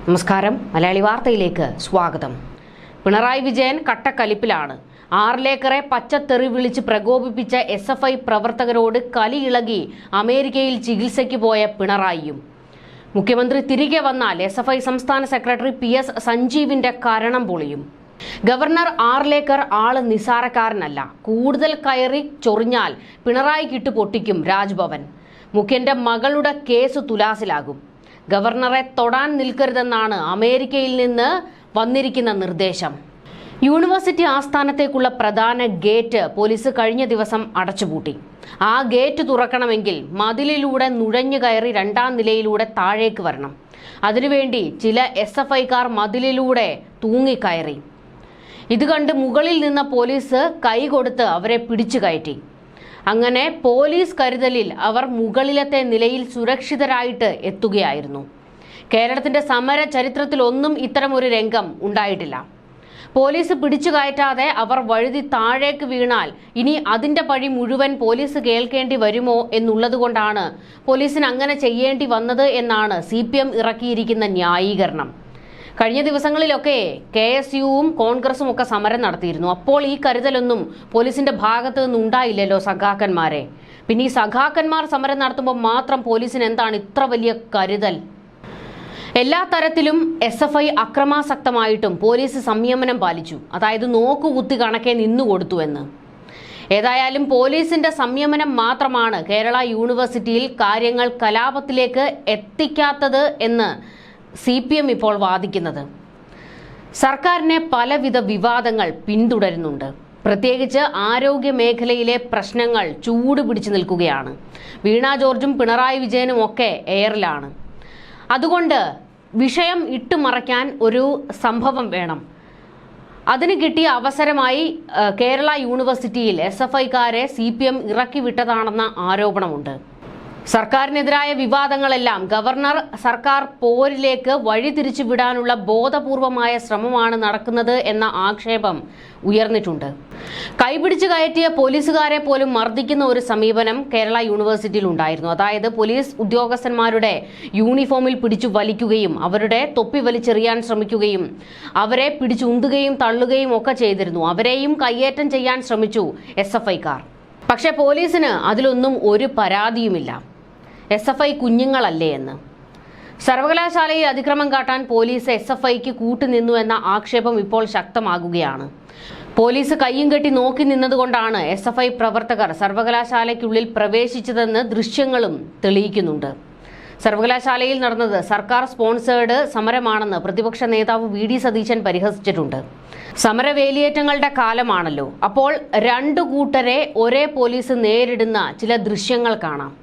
നമസ്കാരം. മലയാളി വാർത്തയിലേക്ക് സ്വാഗതം. പിണറായി വിജയൻ കട്ടക്കലിപ്പിലാണ്. 6 ഏക്കറെ പച്ചത്തെറി വിളിച്ച് പ്രകോപിപ്പിച്ച SFI പ്രവർത്തകരോട് കലിയിളകി അമേരിക്കയിൽ ചികിത്സയ്ക്ക് പോയ പിണറായിയും. മുഖ്യമന്ത്രി തിരികെ വന്നാൽ SFI സംസ്ഥാന സെക്രട്ടറി PS സഞ്ജീവിന്റെ കരണം പൊളിയും. ഗവർണർ 6 ഏക്കർ ആള് നിസാരക്കാരനല്ല. കൂടുതൽ കയറി ചൊറിഞ്ഞാൽ പിണറായി കിട്ടു പൊട്ടിക്കും രാജ്ഭവൻ. മുഖ്യന്റെ മകളുടെ കേസ് തുലാസിലാകും. ഗവർണറെ തൊടാൻ നിൽക്കരുതെന്നാണ് അമേരിക്കയിൽ നിന്ന് വന്നിരിക്കുന്ന നിർദ്ദേശം. യൂണിവേഴ്സിറ്റി ആസ്ഥാനത്തേക്കുള്ള പ്രധാന ഗേറ്റ് പോലീസ് കഴിഞ്ഞ ദിവസം അടച്ചുപൂട്ടി. ആ ഗേറ്റ് തുറക്കണമെങ്കിൽ മതിലിലൂടെ നുഴഞ്ഞു കയറി 2ാം നിലയിലൂടെ താഴേക്ക് വരണം. അതിനുവേണ്ടി ചില SFIക്കാർ മതിലിലൂടെ തൂങ്ങിക്കയറി. ഇത് കണ്ട് മുകളിൽ നിന്ന പോലീസ് കൈകൊടുത്ത് അവരെ പിടിച്ചു കയറ്റി. അങ്ങനെ പോലീസ് കരുതലിൽ അവർ മുകളിലത്തെ നിലയിൽ സുരക്ഷിതരായിട്ട് എത്തുകയായിരുന്നു. കേരളത്തിന്റെ സമര ചരിത്രത്തിലൊന്നും ഇത്തരമൊരു രംഗം ഉണ്ടായിട്ടില്ല. പോലീസ് പിടിച്ചു കയറ്റാതെ അവർ വഴുതി താഴേക്ക് വീണാൽ ഇനി അതിന്റെ പഴി മുഴുവൻ പോലീസ് കേൾക്കേണ്ടി വരുമോ എന്നുള്ളതുകൊണ്ടാണ് പോലീസിന് അങ്ങനെ ചെയ്യേണ്ടി വന്നത് എന്നാണ് CPM ഇറക്കിയിരിക്കുന്ന ന്യായീകരണം. കഴിഞ്ഞ ദിവസങ്ങളിലൊക്കെ KSUവും കോൺഗ്രസും ഒക്കെ സമരം നടത്തിയിരുന്നു. അപ്പോൾ ഈ കരുതലൊന്നും പോലീസിന്റെ ഭാഗത്ത് നിന്ന് ഉണ്ടായില്ലല്ലോ സഖാക്കന്മാരെ. പിന്നെ ഈ സഖാക്കന്മാർ സമരം നടത്തുമ്പോൾ മാത്രം പോലീസിന് എന്താണ് ഇത്ര വലിയ കരുതൽ? എല്ലാ തരത്തിലും SFI അക്രമാസക്തമായിട്ടും പോലീസ് സംയമനം പാലിച്ചു. അതായത് നോക്കുകുത്തി കണക്കെ നിന്നുകൊടുത്തു എന്ന്. ഏതായാലും പോലീസിന്റെ സംയമനം മാത്രമാണ് കേരള യൂണിവേഴ്സിറ്റിയിൽ കാര്യങ്ങൾ കലാപത്തിലേക്ക് എത്തിക്കാത്തത് എന്ന് CPM ഇപ്പോൾ വാദിക്കുന്നത്. സർക്കാരിനെ പലവിധ വിവാദങ്ങൾ പിന്തുടരുന്നുണ്ട്. പ്രത്യേകിച്ച് ആരോഗ്യ മേഖലയിലെ പ്രശ്നങ്ങൾ ചൂട് പിടിച്ചു നിൽക്കുകയാണ്. വീണ ജോർജും പിണറായി വിജയനും ഒക്കെ എയറിലാണ്. അതുകൊണ്ട് വിഷയം ഇട്ടുമറയ്ക്കാൻ ഒരു സംഭവം വേണം. അതിന് കിട്ടിയ അവസരമായി കേരള യൂണിവേഴ്സിറ്റിയിൽ SFIക്കാരെ CPM ഇറക്കി വിട്ടതാണെന്ന ആരോപണമുണ്ട്. സർക്കാരിനെതിരായ വിവാദങ്ങളെല്ലാം ഗവർണർ സർക്കാർ പോരിലേക്ക് വഴിതിരിച്ചു വിടാനുള്ള ബോധപൂർവമായ ശ്രമമാണ് നടക്കുന്നത് എന്ന ആക്ഷേപം ഉയർന്നിട്ടുണ്ട്. കൈപിടിച്ചു കയറ്റിയ പോലീസുകാരെ പോലും മർദ്ദിക്കുന്ന ഒരു സമീപനം കേരള യൂണിവേഴ്സിറ്റിയിൽ ഉണ്ടായിരുന്നു. അതായത് പോലീസ് ഉദ്യോഗസ്ഥന്മാരുടെ യൂണിഫോമിൽ പിടിച്ചു വലിക്കുകയും അവരുടെ തൊപ്പി വലിച്ചെറിയാൻ ശ്രമിക്കുകയും അവരെ പിടിച്ചുന്തുകയും തള്ളുകയും ഒക്കെ ചെയ്തിരുന്നു. അവരെയും കയ്യേറ്റം ചെയ്യാൻ ശ്രമിച്ചു SFIക്കാർ. പക്ഷേ പോലീസിന് അതിലൊന്നും ഒരു പരാതിയുമില്ല. SFI കുഞ്ഞുങ്ങളല്ലേ എന്ന്. സർവകലാശാലയിൽ അതിക്രമം കാട്ടാൻ പോലീസ് SFIക്ക് കൂട്ടുനിന്നു എന്ന ആക്ഷേപം ഇപ്പോൾ ശക്തമാകുകയാണ്. പോലീസ് കയ്യും കെട്ടി നോക്കി നിന്നതുകൊണ്ടാണ് SFI പ്രവർത്തകർ സർവകലാശാലയ്ക്കുള്ളിൽ പ്രവേശിച്ചതെന്ന് ദൃശ്യങ്ങളും തെളിയിക്കുന്നുണ്ട്. സർവകലാശാലയിൽ നടന്നത് സർക്കാർ സ്പോൺസേർഡ് സമരമാണെന്ന് പ്രതിപക്ഷ നേതാവ് VD സതീശൻ പരിഹസിച്ചിട്ടുണ്ട്. സമരവേലിയേറ്റങ്ങളുടെ കാലമാണല്ലോ. അപ്പോൾ 2 കൂട്ടരെ ഒരേ പോലീസ് നേരിടുന്ന ചില ദൃശ്യങ്ങൾ കാണാം.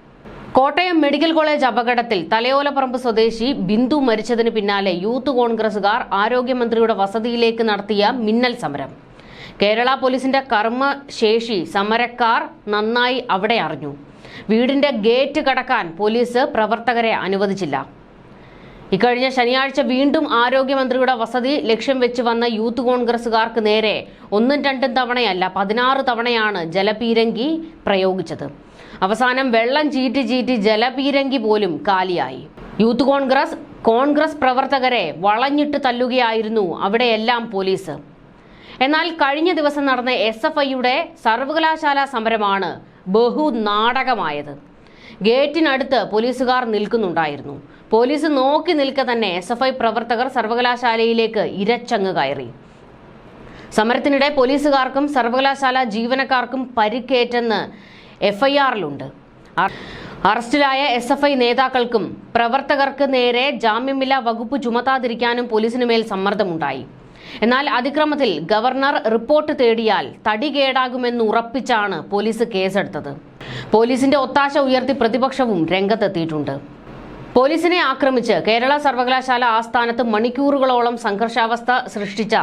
കോട്ടയം മെഡിക്കൽ കോളേജ് അപകടത്തിൽ തലയോലപ്പറമ്പ് സ്വദേശി ബിന്ദു മരിച്ചതിന് പിന്നാലെ യൂത്ത് കോൺഗ്രസുകാർ ആരോഗ്യമന്ത്രിയുടെ വസതിയിലേക്ക് നടത്തിയ മിന്നൽ സമരം. കേരള പോലീസിന്റെ കർമ്മശേഷി സമരക്കാർ നന്നായി അവിടെ അറിഞ്ഞു. വീടിന്റെ ഗേറ്റ് കടക്കാൻ പോലീസ് പ്രവർത്തകരെ അനുവദിച്ചില്ല. ഇക്കഴിഞ്ഞ ശനിയാഴ്ച വീണ്ടും ആരോഗ്യമന്ത്രിയുടെ വസതി ലക്ഷ്യം വെച്ച് വന്ന യൂത്ത് കോൺഗ്രസുകാർക്ക് നേരെ 1-2 തവണയല്ല 16 തവണയാണ് ജലപീരങ്കി പ്രയോഗിച്ചത്. അവസാനം വെള്ളം ചീറ്റി ജലപീരങ്കി പോലും കാലിയായി. യൂത്ത് കോൺഗ്രസ് പ്രവർത്തകരെ വളഞ്ഞിട്ട് തല്ലുകയായിരുന്നു അവിടെയെല്ലാം പോലീസ്. എന്നാൽ കഴിഞ്ഞ ദിവസം നടന്ന SFIയുടെ സർവകലാശാല സമരമാണ് ബഹുനാടകമായത്. ഗേറ്റിനടുത്ത് പോലീസുകാർ നിൽക്കുന്നുണ്ടായിരുന്നു. പോലീസ് നോക്കി നിൽക്കെ തന്നെ SFI പ്രവർത്തകർ സർവകലാശാലയിലേക്ക് ഇരച്ചങ്ങ് കയറി. സമരത്തിനിടെ പോലീസുകാർക്കും സർവകലാശാല ജീവനക്കാർക്കും പരിക്കേറ്റെന്ന് FIRലുണ്ട്. അറസ്റ്റിലായ SFI നേതാക്കൾക്കും പ്രവർത്തകർക്ക് നേരെ ജാമ്യമില്ലാ വകുപ്പ് ചുമത്താതിരിക്കാനും പോലീസിന് മേൽ സമ്മർദ്ദമുണ്ടായി. എന്നാൽ അതിക്രമത്തിൽ ഗവർണർ റിപ്പോർട്ട് തേടിയാൽ തടി കേടാകുമെന്ന് ഉറപ്പിച്ചാണ് പോലീസ് കേസെടുത്തത്. പോലീസിന്റെ ഒത്താശ ഉയർത്തി പ്രതിപക്ഷവും രംഗത്തെത്തിയിട്ടുണ്ട്. പോലീസിനെ ആക്രമിച്ച് കേരള സർവകലാശാല ആസ്ഥാനത്ത് മണിക്കൂറുകളോളം സംഘർഷാവസ്ഥ സൃഷ്ടിച്ച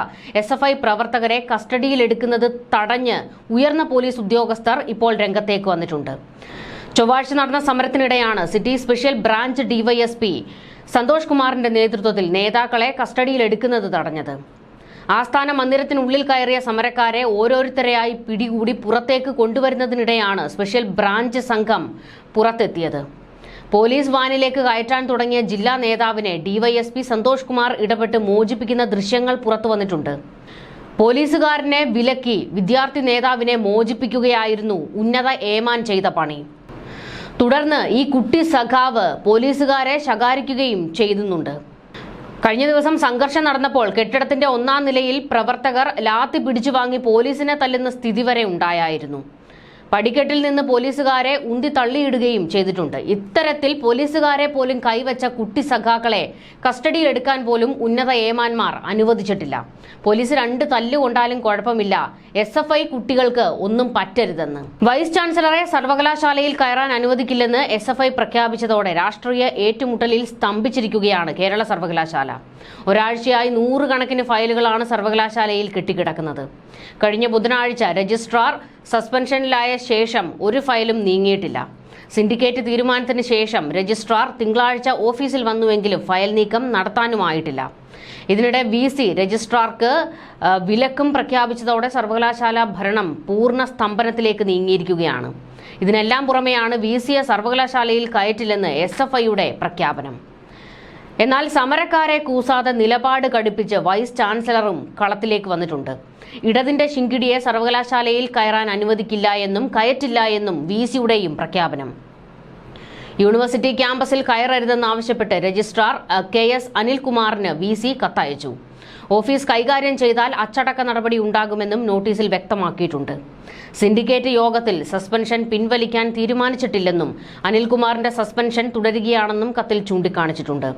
SFI പ്രവർത്തകരെ കസ്റ്റഡിയിലെടുക്കുന്നത് തടഞ്ഞ് ഉയർന്ന പോലീസ് ഉദ്യോഗസ്ഥർ ഇപ്പോൾ രംഗത്തേക്ക് വന്നിട്ടുണ്ട്. ചൊവ്വാഴ്ച നടന്ന സമരത്തിനിടെയാണ് city special branch DYSP Santhosh കുമാറിന്റെ നേതൃത്വത്തിൽ നേതാക്കളെ കസ്റ്റഡിയിലെടുക്കുന്നത് തടഞ്ഞത്. ആസ്ഥാന മന്ദിരത്തിനുള്ളിൽ കയറിയ സമരക്കാരെ ഓരോരുത്തരെയായി പിടികൂടി പുറത്തേക്ക് കൊണ്ടുവരുന്നതിനിടെയാണ് സ്പെഷ്യൽ ബ്രാഞ്ച് സംഘം പുറത്തെത്തിയത്. പോലീസ് വാനിലേക്ക് കയറ്റാൻ തുടങ്ങിയ ജില്ലാ നേതാവിനെ ഡിവൈഎസ്പി സന്തോഷ് കുമാർ ഇടപെട്ട് മോചിപ്പിക്കുന്ന ദൃശ്യങ്ങൾ പുറത്തുവന്നിട്ടുണ്ട്. പോലീസുകാരനെ വിലക്കി വിദ്യാർത്ഥി നേതാവിനെ മോചിപ്പിക്കുകയായിരുന്നു ഉന്നത ഏമാൻ ചെയ്ത പണി. തുടർന്ന് ഈ കുട്ടി സഖാവ് പോലീസുകാരെ ശകാരിക്കുകയും ചെയ്യുന്നുണ്ട്. കഴിഞ്ഞ ദിവസം സംഘർഷം നടന്നപ്പോൾ കെട്ടിടത്തിന്റെ 1-ാം നിലയിൽ പ്രവർത്തകർ ലാത്തി പിടിച്ചു വാങ്ങി പോലീസിനെ തല്ലുന്ന സ്ഥിതി വരെ ഉണ്ടായിരുന്നു. പടിക്കെട്ടിൽ നിന്ന് പോലീസുകാരെ ഉന്തി തള്ളിയിടുകയും ചെയ്തിട്ടുണ്ട്. ഇത്തരത്തിൽ പോലീസുകാരെ പോലും കൈവച്ച കുട്ടി സഖാക്കളെ കസ്റ്റഡിയിലെടുക്കാൻ പോലും ഉന്നത ഏമാന്മാർ അനുവദിച്ചിട്ടില്ല. പോലീസ് 2 തല്ലുകൊണ്ടാലും കുഴപ്പമില്ല, SFI കുട്ടികൾക്ക് ഒന്നും പറ്റരുതെന്ന്. വൈസ് ചാൻസലറെ സർവകലാശാലയിൽ കയറാൻ അനുവദിക്കില്ലെന്ന് SFI പ്രഖ്യാപിച്ചതോടെ രാഷ്ട്രീയ ഏറ്റുമുട്ടലിൽ സ്തംഭിച്ചിരിക്കുകയാണ് കേരള സർവകലാശാല. ഒരാഴ്ചയായി 100 കണക്കിന് ഫയലുകളാണ് സർവകലാശാലയിൽ കെട്ടിക്കിടക്കുന്നത്. കഴിഞ്ഞ ബുധനാഴ്ച രജിസ്ട്രാർ സസ്പെൻഷനിലായ ശേഷം ഒരു ഫയലും നീങ്ങിയിട്ടില്ല. സിൻഡിക്കേറ്റ് തീരുമാനത്തിന് ശേഷം രജിസ്ട്രാർ തിങ്കളാഴ്ച ഓഫീസിൽ വന്നുവെങ്കിലും ഫയൽ നീക്കം നടത്താനുമായിട്ടില്ല. ഇതിനിടെ VC രജിസ്ട്രാർക്ക് വിലക്കും പ്രഖ്യാപിച്ചതോടെ സർവകലാശാല ഭരണം പൂർണ്ണ സ്തംഭനത്തിലേക്ക് നീങ്ങിയിരിക്കുകയാണ്. ഇതിനെല്ലാം പുറമെയാണ് VCയെ സർവകലാശാലയിൽ കയറ്റില്ലെന്ന് SFIയുടെ പ്രഖ്യാപനം. എന്നാൽ സമരക്കാരെ കൂസാതെ നിലപാട് കടുപ്പിച്ച് വൈസ് ചാൻസലറും കളത്തിലേക്ക് വന്നിട്ടുണ്ട്. ഇടതിന്റെ ശിങ്കിടിയെ സർവകലാശാലയിൽ കയറാൻ അനുവദിക്കില്ല എന്നും കയറ്റില്ല എന്നും VCയുടെയും പ്രഖ്യാപനം. യൂണിവേഴ്സിറ്റി ക്യാമ്പസിൽ കയറരുതെന്നാവശ്യപ്പെട്ട് രജിസ്ട്രാർ KS അനിൽകുമാറിന് VC കത്തയച്ചു. ഓഫീസ് കൈകാര്യം ചെയ്താൽ അച്ചടക്ക നടപടി ഉണ്ടാകുമെന്നും നോട്ടീസിൽ വ്യക്തമാക്കിയിട്ടുണ്ട്. സിൻഡിക്കേറ്റ് യോഗത്തിൽ സസ്പെൻഷൻ പിൻവലിക്കാൻ തീരുമാനിച്ചിട്ടില്ലെന്നും അനിൽകുമാറിന്റെ സസ്പെൻഷൻ തുടരുകയാണെന്നും കത്തിൽ ചൂണ്ടിക്കാണിച്ചിട്ടുണ്ട്.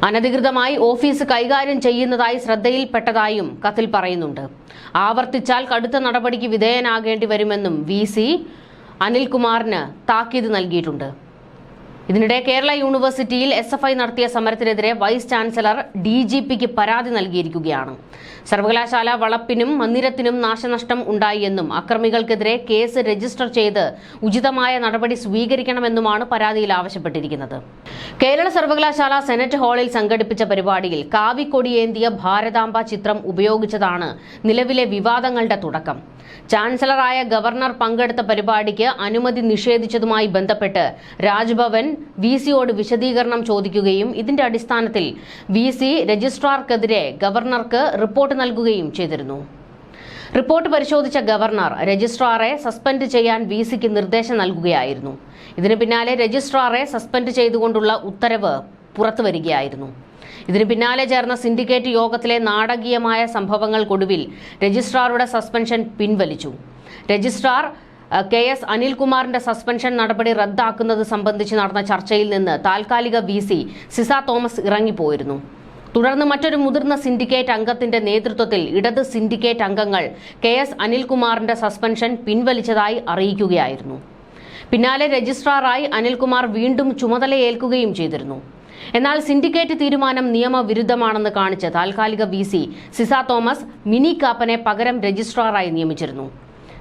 അനധികൃതമായി ഓഫീസ് കൈകാര്യം ചെയ്യുന്നതായി ശ്രദ്ധയിൽപ്പെട്ടതായും കത്തിൽ പറയുന്നുണ്ട്. ആവർത്തിച്ചാൽ കടുത്ത നടപടിക്ക് വിധേയനാകേണ്ടി വരുമെന്നും VC അനിൽകുമാറിന് താക്കീത് നൽകിയിട്ടുണ്ട്. ഇതിനിടെ കേരള യൂണിവേഴ്സിറ്റിയിൽ SFI നടത്തിയ സമരത്തിനെതിരെ വൈസ് ചാൻസലർ DGPക്ക് പരാതി നൽകിയിരിക്കുകയാണ്. സർവകലാശാല വളപ്പിനും മന്ദിരത്തിനും നാശനഷ്ടം ഉണ്ടായി എന്നും അക്രമികൾക്കെതിരെ കേസ് രജിസ്റ്റർ ചെയ്ത് ഉചിതമായ നടപടി സ്വീകരിക്കണമെന്നുമാണ് പരാതിയിൽ ആവശ്യപ്പെട്ടിരിക്കുന്നത്. കേരള സർവകലാശാല സെനറ്റ് ഹാളിൽ സംഘടിപ്പിച്ച പരിപാടിയിൽ കാവിക്കൊടിയേന്തിയ ഭാരതാംബ ചിത്രം ഉപയോഗിച്ചതാണ് നിലവിലെ വിവാദങ്ങളുടെ തുടക്കം. ചാൻസലറായ ഗവർണർ പങ്കെടുത്ത പരിപാടിക്ക് അനുമതി നിഷേധിച്ചതുമായി ബന്ധപ്പെട്ട് രാജ്ഭവൻ VCയോട് വിശദീകരണം ചോദിക്കുകയും ഇതിന്റെ അടിസ്ഥാനത്തിൽ VC രജിസ്ട്രാർക്കെതിരെ ഗവർണർക്ക് റിപ്പോർട്ട് നൽകുകയും ചെയ്തിരുന്നു. റിപ്പോർട്ട് പരിശോധിച്ച ഗവർണർ രജിസ്ട്രാറെ സസ്പെൻഡ് ചെയ്യാൻ VCക്ക് നിർദ്ദേശം നൽകുകയായിരുന്നു. ഇതിന് പിന്നാലെ രജിസ്ട്രാറെ സസ്പെൻഡ് ചെയ്തുകൊണ്ടുള്ള ഉത്തരവ് പുറത്തുവരികയായിരുന്നു. ഇതിന് പിന്നാലെ ചേർന്ന സിൻഡിക്കേറ്റ് യോഗത്തിലെ നാടകീയമായ സംഭവങ്ങൾക്കൊടുവിൽ രജിസ്ട്രാറുടെ സസ്പെൻഷൻ പിൻവലിച്ചു. രജിസ്ട്രാർ KS അനിൽകുമാറിന്റെ സസ്പെൻഷൻ നടപടി റദ്ദാക്കുന്നത് സംബന്ധിച്ച് നടന്ന ചർച്ചയിൽ നിന്ന് താൽക്കാലിക VC സിസ തോമസ് ഇറങ്ങിപ്പോയിരുന്നു. തുടർന്ന് മറ്റൊരു മുതിർന്ന സിൻഡിക്കേറ്റ് അംഗത്തിന്റെ നേതൃത്വത്തിൽ ഇടത് സിൻഡിക്കേറ്റ് അംഗങ്ങൾ KS അനിൽകുമാറിന്റെ സസ്പെൻഷൻ പിൻവലിച്ചതായി അറിയിക്കുകയായിരുന്നു. പിന്നാലെ രജിസ്ട്രാറായി അനിൽകുമാർ വീണ്ടും ചുമതലയേൽക്കുകയും ചെയ്തിരുന്നു. എന്നാൽ സിൻഡിക്കേറ്റ് തീരുമാനം നിയമവിരുദ്ധമാണെന്ന് കാണിച്ച് താൽക്കാലിക VC സിസ തോമസ് മിനി കാപ്പനെ പകരം രജിസ്ട്രാറായി നിയമിച്ചിരുന്നു.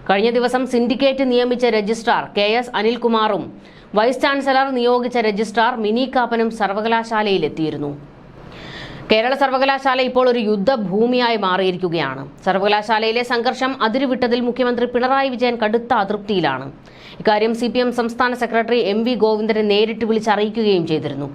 കഴിഞ്ഞ ദിവസം സിൻഡിക്കേറ്റ് നിയമിച്ച രജിസ്ട്രാർ KS അനിൽകുമാറും വൈസ് ചാൻസലർ നിയോഗിച്ച രജിസ്ട്രാർ മിനി കാപ്പനും സർവകലാശാലയിലെത്തിയിരുന്നു. കേരള സർവകലാശാല ഇപ്പോൾ ഒരു യുദ്ധഭൂമിയായി മാറിയിരിക്കുകയാണ്. സർവകലാശാലയിലെ സംഘർഷം അതിരുവിട്ടതിൽ മുഖ്യമന്ത്രി പിണറായി വിജയൻ കടുത്ത അതൃപ്തിയിലാണ്. ഇക്കാര്യം CPM സംസ്ഥാന സെക്രട്ടറി MV ഗോവിന്ദനെ നേരിട്ട് വിളിച്ചറിയിക്കുകയും ചെയ്തിരുന്നു.